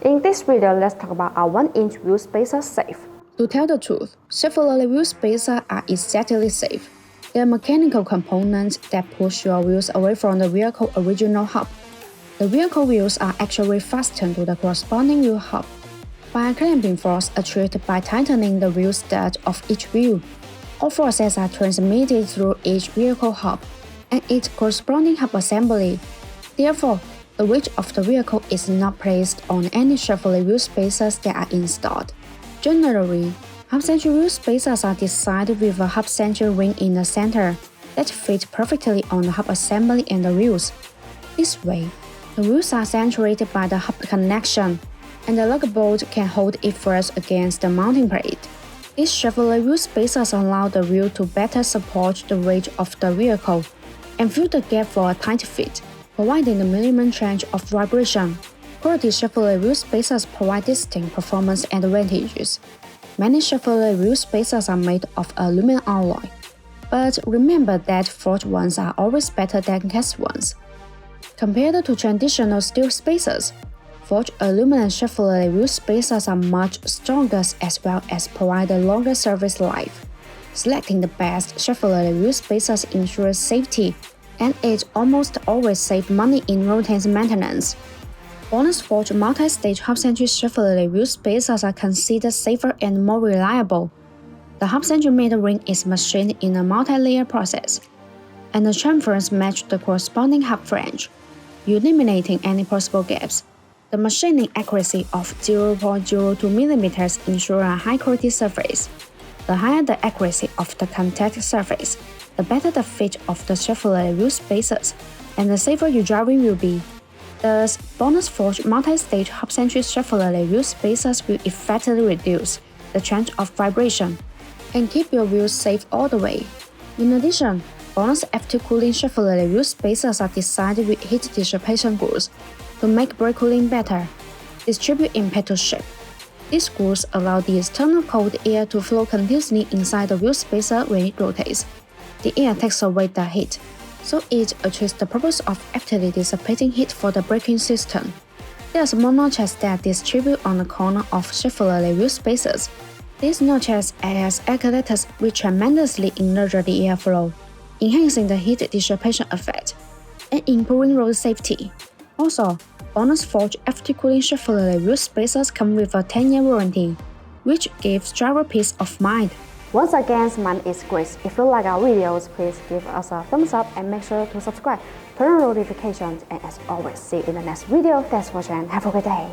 In this video, let's talk about our 1-inch wheel spacer safe. To tell the truth, Chevrolet wheel spacers are exactly safe. They are mechanical components that push your wheels away from the vehicle original hub. The vehicle wheels are actually fastened to the corresponding wheel hub by a clamping force achieved by tightening the wheel stud of each wheel. All forces are transmitted through each vehicle hub and its corresponding hub assembly. Therefore, the weight of the vehicle is not placed on any Chevrolet wheel spacers that are installed. Generally, half-century wheel spacers are designed with a half-century ring in the center that fit perfectly on the hub assembly and the wheels. This way, the wheels are centered by the hub connection, and the lug bolt can hold it first against the mounting plate. These Chevrolet wheel spacers allow the wheel to better support the weight of the vehicle and fill the gap for a tight fit, providing the minimum change of vibration. Quality Chevrolet wheel spacers provide distinct performance advantages. Many Chevrolet wheel spacers are made of aluminum alloy, but remember that forged ones are always better than cast ones. Compared to traditional steel spacers, forged aluminum Chevrolet wheel spacers are much stronger as well as provide a longer service life. Selecting the best Chevrolet wheel spacers ensures safety, and it almost always saves money in routine maintenance. BONOSS forged multi-stage half-century Chevrolet wheel spacers are considered safer and more reliable. The half-century made ring is machined in a multi-layer process, and the chamfers match the corresponding hub flange, eliminating any possible gaps. The machining accuracy of 0.02 mm ensures a high-quality surface. The higher the accuracy of the contact surface, the better the fit of the Chevrolet wheel spacers, and the safer your driving will be. Thus, BONOSS forged multi-stage half-century Chevrolet wheel spacers will effectively reduce the chance of vibration and keep your wheels safe all the way. In addition, BONOSS FT cooling Chevrolet wheel spacers are designed with heat dissipation grooves to make brake cooling better, distribute impact to shape. These grooves allow the external cold air to flow continuously inside the wheel spacer when it rotates. The air takes away the heat, so it achieves the purpose of actively dissipating heat for the braking system. There's more notches that distribute on the corner of Chevrolet wheel spacers. These notches act as actuators which tremendously enlarge the airflow, enhancing the heat dissipation effect and improving road safety. Also, BONOSS forged FT cooling Chevrolet wheel spacers come with a 10-year warranty, which gives driver peace of mind. Once again, my name is Grace. If you like our videos, please give us a thumbs up and make sure to subscribe, turn on notifications, and as always, see you in the next video. Thanks for watching and have a good day.